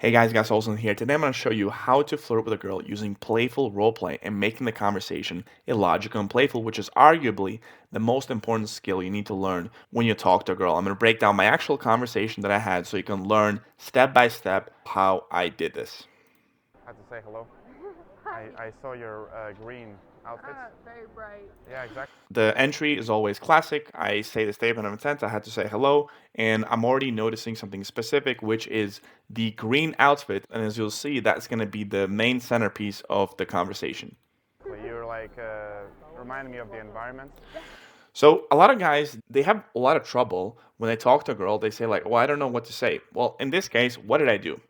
Hey guys, Olsen here. Today I'm going to show you how to flirt with a girl using playful roleplay and making the conversation illogical and playful, which is arguably the most important skill you need to learn when you talk to a girl. I'm going to break down my actual conversation that I had so you can learn step by step how I did this. Had to say hello. Hi. I saw your green outfit. Very bright. Yeah, exactly. The entry is always classic. I say the statement of intent. I had to say hello, and I'm already noticing something specific, which is the green outfit. And as you'll see, that's going to be the main centerpiece of the conversation. You're like reminding me of the environment. So a lot of guys, they have a lot of trouble when they talk to a girl. They say like, "Well, I don't know what to say." Well, in this case, what did I do?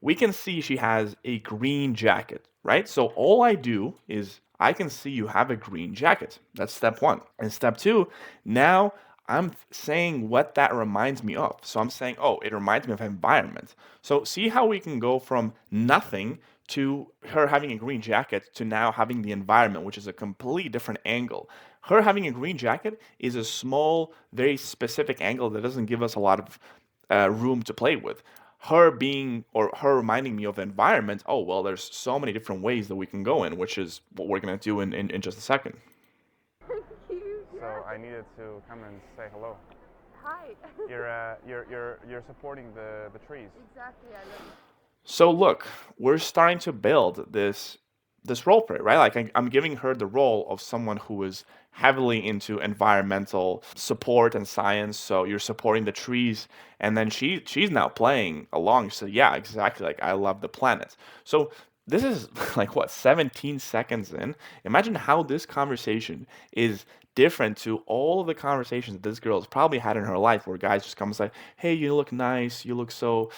We can see she has a green jacket, right? So all I do is I can see you have a green jacket. That's step one. And step two, now I'm saying what that reminds me of. So I'm saying, "Oh, it reminds me of environment." So see how we can go from nothing to her having a green jacket to now having the environment, which is a completely different angle. Her having a green jacket is a small, very specific angle that doesn't give us a lot of room to play with. Her being or her reminding me of the environment, oh, well, there's so many different ways that we can go in, which is what we're going to do in just a second. Thank you. So I needed to come and say hello. Hi. You're supporting the trees. Exactly. I love So look, we're starting to build this role play, right? Like I'm giving her the role of someone who is heavily into environmental support and science. So you're supporting the trees, and then she's now playing along. So yeah, exactly. Like I love the planet. So this is like what 17 seconds in. Imagine how this conversation is different to all of the conversations that this girl has probably had in her life, where guys just come and say, "Hey, you look nice. You look so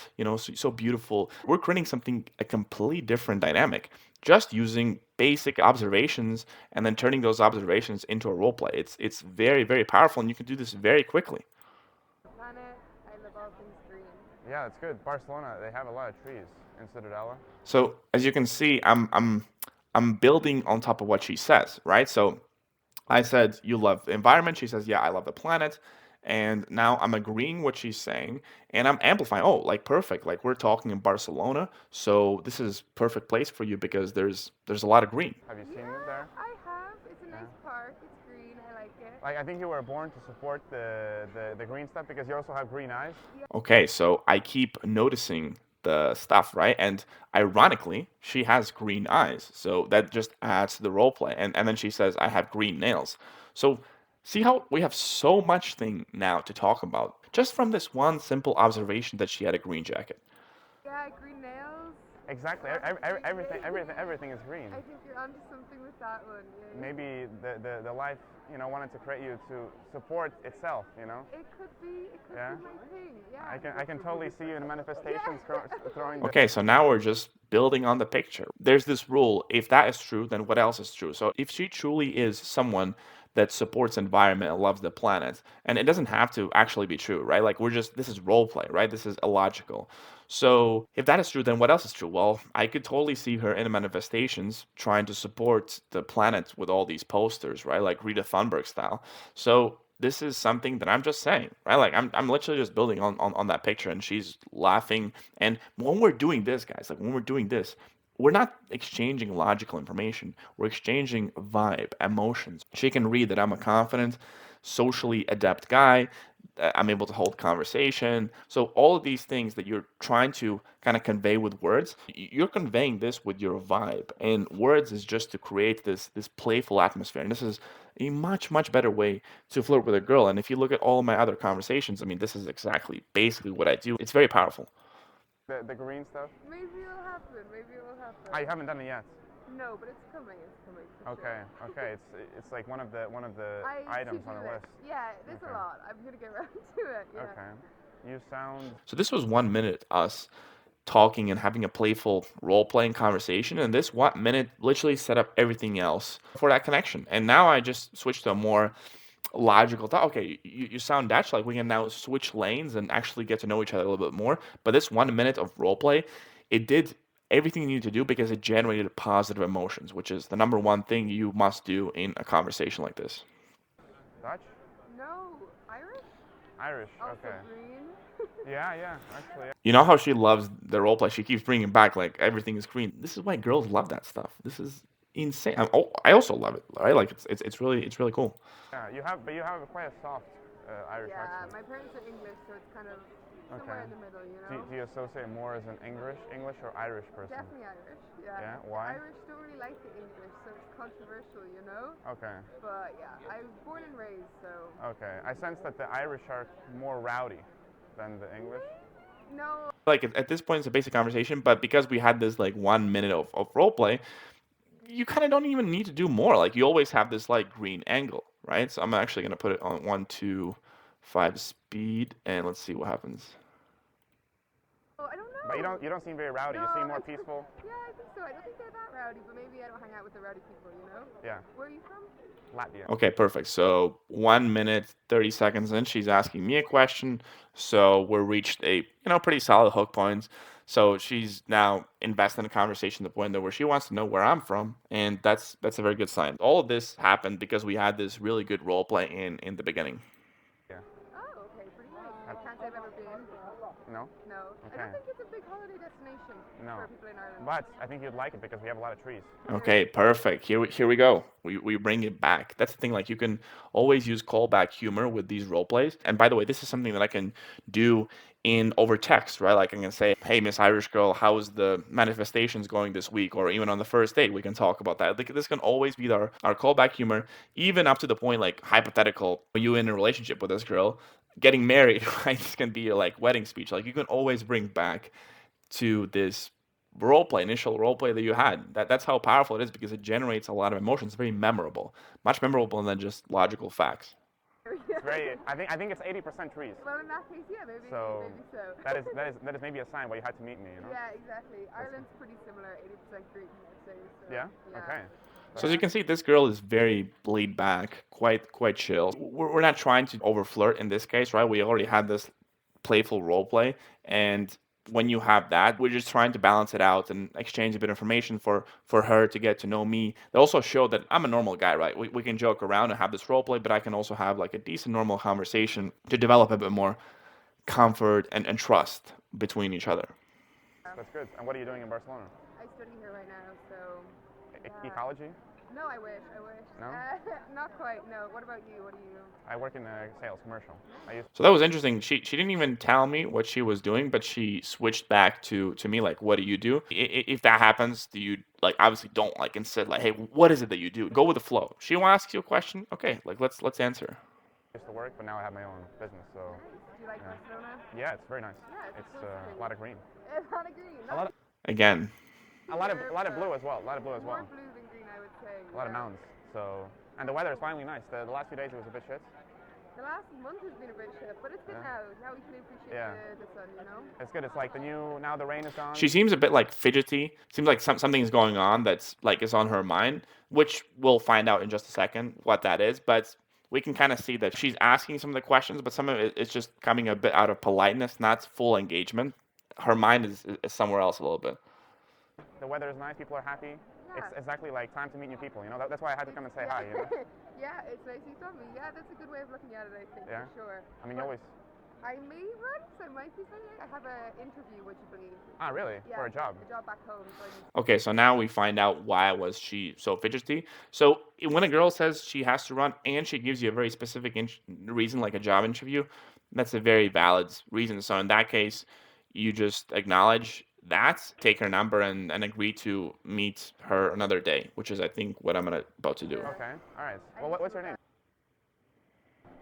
so beautiful." We're creating something a completely different dynamic just using basic observations and then turning those observations into a role play. It's very powerful, and you can do this very quickly. the planet. I love all things green. Yeah, it's good. Barcelona, they have a lot of trees in Ciudadela. So as you can see, I'm building on top of what she says, right? So I said you love the environment. She says, yeah, I love the planet. And now I'm agreeing what she's saying, and I'm amplifying. Oh, like perfect. Like we're talking in Barcelona, so this is perfect place for you because there's a lot of green. Have you seen it Yeah, there? I have. It's a Yeah. nice park. It's green. I like it. Like I think you were born to support the green stuff because you also have green eyes. Yeah. Okay, so I keep noticing the stuff, right? And ironically, she has green eyes. So that just adds to the role play. And then she says, I have green nails. So see how we have so much thing now to talk about just from this one simple observation that she had a green jacket. Yeah, green nails. Exactly. Everything is green. I think you're onto something with that one. Yeah. Maybe the life wanted to create you to support itself. It could be. It could Yeah. be my thing. Yeah. I can totally see you in manifestations throwing the. Okay, so now we're just building on the picture. There's this rule, if that is true, then what else is true? So if she truly is someone that supports environment and loves the planet, and it doesn't have to actually be true, right? Like this is role play, right? This is illogical. So if that is true, then what else is true? Well, I could totally see her in the manifestations trying to support the planet with all these posters, right? Like Rita Thunberg style. So this is something that I'm just saying, right? Like I'm literally just building on that picture, and she's laughing. And when we're doing this, guys, like when we're doing this, we're not exchanging logical information. We're exchanging vibe, emotions. She can read that I'm a confident, socially adept guy. That I'm able to hold conversation. So all of these things that you're trying to kind of convey with words, you're conveying this with your vibe. And words is just to create this playful atmosphere. And this is a much better way to flirt with a girl. And if you look at all my other conversations, I mean, this is exactly basically what I do. It's very powerful. The green stuff. Maybe it'll happen. Maybe it will happen. I haven't done it yet. No, but it's coming. It's coming. For Okay, sure. okay. It's like one of the I items to on do the it. list. Yeah, there's Okay. a lot. I'm gonna get around to it. Yeah. Okay. You sound. So this was 1 minute us talking and having a playful role playing conversation, and this 1 minute literally set up everything else for that connection. And now I just switched to a more logical thought. Okay, you sound Dutch, like we can now switch lanes and actually get to know each other a little bit more. But this 1 minute of role play, it did everything you need to do because it generated positive emotions, which is the number one thing you must do in a conversation like this. Dutch? No, Irish. Irish. Also Okay. green. Yeah, actually. Yeah. You know how she loves the roleplay? She keeps bringing back like everything is green. This is why girls love that stuff. This is insane. I also love it. Right? Like it's really cool. Yeah, but you have quite a soft Irish Yeah, accent. my parents are English, so it's kind of Okay. somewhere in the middle, you Do, know? do you associate more as an English or Irish person? Definitely Irish, yeah. Yeah, The why? Irish don't really like the English, so it's controversial, you know? Okay, But yeah, I was born and raised, so. okay. I sense that the Irish are more rowdy than the English. No, Like at this point, it's a basic conversation, but because we had this like 1 minute of role play, you kind of don't even need to do more. Like you always have this like green angle, right? So I'm actually gonna put it on 1.25 speed, and let's see what happens. I don't know. But you don't seem very rowdy. You No, seem more peaceful. Yeah, I think so. I don't think they're that rowdy, but maybe I don't hang out with the rowdy people, you know? Yeah, Where are you from? Latvia. Okay, perfect. So 1 minute 30 seconds in, she's asking me a question. So we're reached a pretty solid hook points. So she's now invested in the conversation to the point that where she wants to know where I'm from, and that's a very good sign. All of this happened because we had this really good role play in the beginning. Yeah. Oh, okay, pretty nice. I can't say I've ever been. No. No. I Okay. don't think it's a big holiday destination No. for people in Ireland. But I think you'd like it because we have a lot of trees. Okay, perfect. Here we go. We bring it back. That's the thing. Like you can always use callback humor with these role plays. And by the way, this is something that I can do in over text, right? Like I can say, "Hey, Miss Irish girl, how's the manifestations going this week?" Or even on the first date, we can talk about that. Like this can always be our callback humor, even up to the point like hypothetical. You in a relationship with this girl, getting married, right? This can be your like wedding speech. Like you can always bring back to this initial role play that you had. That's how powerful it is because it generates a lot of emotions. It's very memorable, much memorable than just logical facts. It's very. I think it's 80% trees. Well, in that case, yeah, maybe, So maybe so. that is maybe a sign why you had to meet me. You know. Yeah, exactly. Ireland's pretty similar, 80% green, I'd say. So, Yeah. Okay. So as you can see, this girl is very laid back, quite chill. We're not trying to over flirt in this case, right? We already had this playful role play, and when you have that, we're just trying to balance it out and exchange a bit of information for her to get to know me. They also show that I'm a normal guy, right? We can joke around and have this role play, but I can also have like a decent normal conversation to develop a bit more comfort and trust between each other. That's good. And what are you doing in Barcelona? I study here right now, so. Ecology? No, I wish. No? Not quite, no. What about you? What do you? I work in sales, commercial. I used. So that was interesting. She didn't even tell me what she was doing, but she switched back to me like, "What do you do?" If that happens, do you like obviously don't like insist like, "Hey, what is it that you do?" Go with the flow. She will ask you a question. Okay, like let's answer. Used to work, but now I have my own business. So Nice. Do you like Barcelona? yeah, it's very nice. Yeah, It's close to a lot of green. A lot of green. A lot of Again, a lot of blue as well. A lot of blue as More well. blue than green, I would say. A lot of mountains. So and the weather is finally nice. The last few days it was a bit shit. The last month has been a bit shit, but it's good Yeah. now. Now we can appreciate Yeah. the sun, you know? It's good. It's like the new now the rain is gone. she seems a bit like fidgety. Seems like something's going on that's like is on her mind, which we'll find out in just a second what that is. But we can kind of see that she's asking some of the questions, but some of it is just coming a bit out of politeness, not full engagement. Her mind is somewhere else a little bit. The weather is nice. People are happy. Yeah. It's exactly like time to meet new people. You know that's why I had to come and say hi. You know. Yeah, it's nice you told me. Yeah, that's a good way of looking at it, I think, Yeah. for sure. I mean, you always. I may run, so I might be saying I have an interview, would you believe? Ah, really? Yeah, For a job? A job back home. So I need Okay, so now we find out why was she so fidgety. So when a girl says she has to run and she gives you a very specific reason, like a job interview, that's a very valid reason. So in that case, you just acknowledge that, take her number, and agree to meet her another day, which is I think what I'm about to do. Okay. All right. Well, what's your name?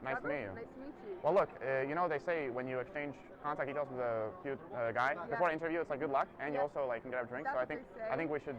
Nice to meet you. Nice to meet you. Well, look, they say when you exchange contact details with a cute guy before an interview, it's like good luck, and you also like can get a drink. That's So what they say. I think we should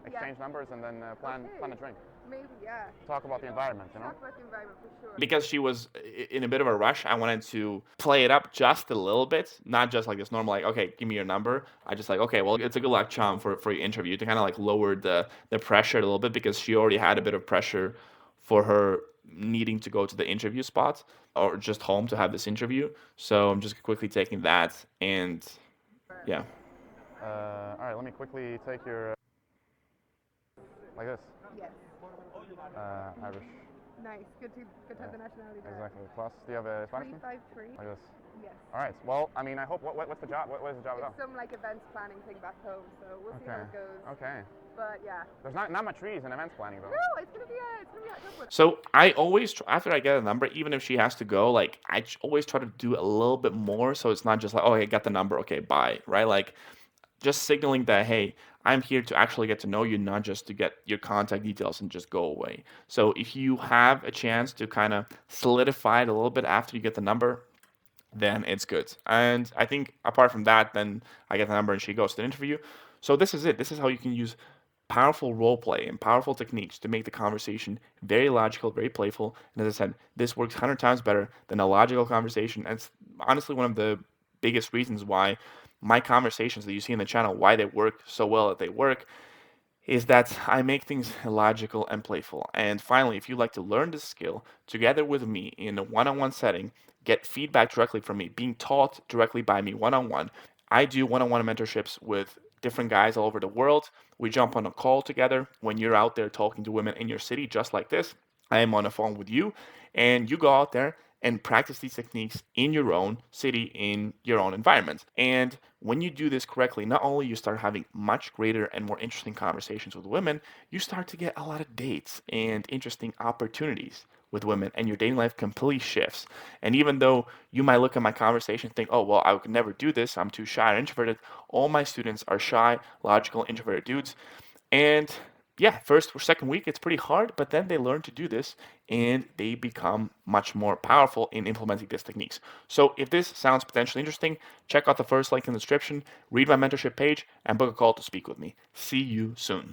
exchange numbers and then plan a drink. Maybe, yeah. Talk about the environment, you know. Talk about the environment for sure. Because she was in a bit of a rush, I wanted to play it up just a little bit, not just like this normal like, okay, give me your number. I just like, okay, well, it's a good luck charm for your interview to kind of like lower the pressure a little bit because she already had a bit of pressure for her needing to go to the interview spot or just home to have this interview. So I'm just quickly taking that and yeah. All right, let me quickly take your like this. Yes. Irish. Nice. Good to have the nationality there. Exactly. Plus, do you have a Spanish name? 353. Like this. Yes. All right. Well, I mean, I hope. What's the job? What is the job It's about? some like events planning thing back home, so we'll see how Okay. it goes. Okay. But yeah. There's not much trees in events planning though. No, it's gonna be a tough one. So I always, after I get a number, even if she has to go, like always try to do a little bit more, so it's not just like, oh, I got the number, okay, bye, right? Like just signaling that, hey, I'm here to actually get to know you, not just to get your contact details and just go away. So if you have a chance to kind of solidify it a little bit after you get the number, then it's good. And I think apart from that, then I get the number and she goes to the interview. So this is it. This is how you can use powerful role play and powerful techniques to make the conversation very logical, very playful. And as I said, this works 100 times better than a logical conversation. And it's honestly one of the biggest reasons why my conversations that you see in the channel, why they work so well that they work, is that I make things logical and playful. And finally, if you'd like to learn this skill together with me in a one-on-one setting, get feedback directly from me, being taught directly by me one-on-one. I do one-on-one mentorships with different guys all over the world. We jump on a call together when you're out there talking to women in your city, just like this. I am on the phone with you, and you go out there and practice these techniques in your own city, in your own environment. And when you do this correctly, not only you start having much greater and more interesting conversations with women, you start to get a lot of dates and interesting opportunities with women, and your dating life completely shifts. And even though you might look at my conversation and think, oh, well, I could never do this, I'm too shy or introverted, all my students are shy, logical, introverted dudes. And yeah, first or second week, it's pretty hard, but then they learn to do this and they become much more powerful in implementing these techniques. So if this sounds potentially interesting, check out the first link in the description, read my mentorship page, and book a call to speak with me. See you soon.